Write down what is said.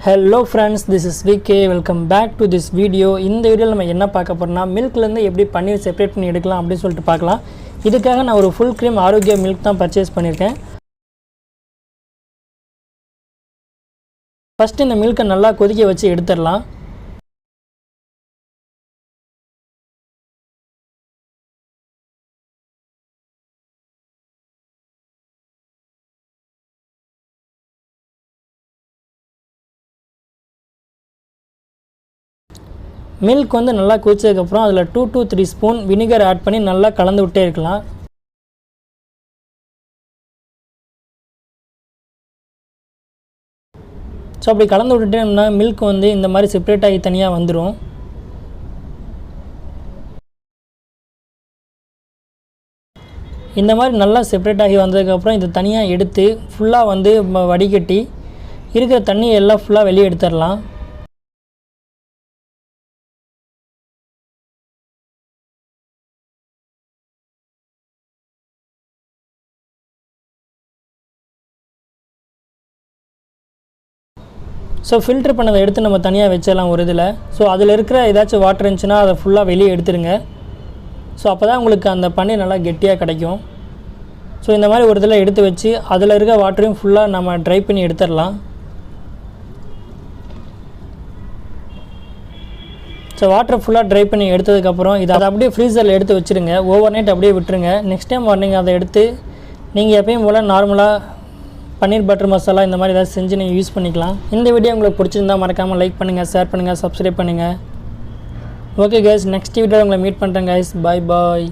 Hello friends, this is VK. Welcome back to this video. இந்த வீடியோல நம்ம என்ன பார்க்க போறோம்னா மில்க்ல இருந்து எப்படி பன்னீர் செப்பரேட் பண்ணி எடுக்கலாம் அப்படி சொல்லிட்டு பார்க்கலாம். இதுக்காக நான் ஒரு full cream ஆரோக்கிய மில்க் தான் பர்சேஸ் பண்ணிருக்கேன். ஃபர்ஸ்ட் இந்த மில்கை நல்லா கொதிக்க வச்சு எடுத்துறலாம். மில்க் வந்து நல்லா கொதிச்சதுக்கு அப்புறம் அதுல 2 to 3 ஸ்பூன் வினிகர் ஆட் பண்ணி நல்லா கலந்து விட்டே இருக்கலாம். சோ அப்படி கலந்து விட்டுட்டேன்னா மில்க் வந்து இந்த மாதிரி செப்பரேட் ஆகி தனியா வந்துரும். இந்த மாதிரி நல்லா செப்பரேட் ஆகி வந்ததுக்கு அப்புறம் இத தனியா எடுத்து ஃபுல்லா வந்து வடிகட்டி இருக்கிற தண்ணி எல்லாம் ஃபுல்லா வெளிய எடுத்துறலாம். ஸோ ஃபில்டர் பண்ணதை எடுத்து நம்ம தனியாக வச்சிடலாம் ஒரு இதில். ஸோ அதில் இருக்கிற ஏதாச்சும் வாட்டர் இருந்துச்சுன்னா அதை ஃபுல்லாக வெளியே எடுத்துருங்க. ஸோ அப்போ தான் உங்களுக்கு அந்த பன்னீர் நல்லா கெட்டியாக கிடைக்கும். ஸோ இந்த மாதிரி ஒரு இதில் எடுத்து வச்சு அதில் இருக்க வாட்டரையும் ஃபுல்லாக நம்ம ட்ரை பண்ணி எடுத்துடலாம். ஸோ வாட்டரை ஃபுல்லாக ட்ரை பண்ணி எடுத்ததுக்கப்புறம் இதை அப்படியே ஃப்ரீசரில் எடுத்து வச்சுருங்க. ஓவர் நைட் அப்படியே விட்டுருங்க. நெக்ஸ்ட் டைம் மார்னிங் அதை எடுத்து நீங்கள் எப்பயும் போல் நார்மலாக பன்னீர் பட்டர் மசாலா இந்த மாதிரி ஏதாவது செஞ்சு நீங்கள் யூஸ் பண்ணிக்கலாம். இந்த வீடியோ உங்களுக்கு பிடிச்சிருந்தா மறக்காமல் லைக் பண்ணுங்கள், ஷேர் பண்ணுங்கள், சப்ஸ்கிரைப் பண்ணுங்கள். ஓகே கைஸ், நெக்ஸ்ட் வீடியோவில் உங்களை மீட் பண்ணுறேன் கைஸ். பாய் பாய்.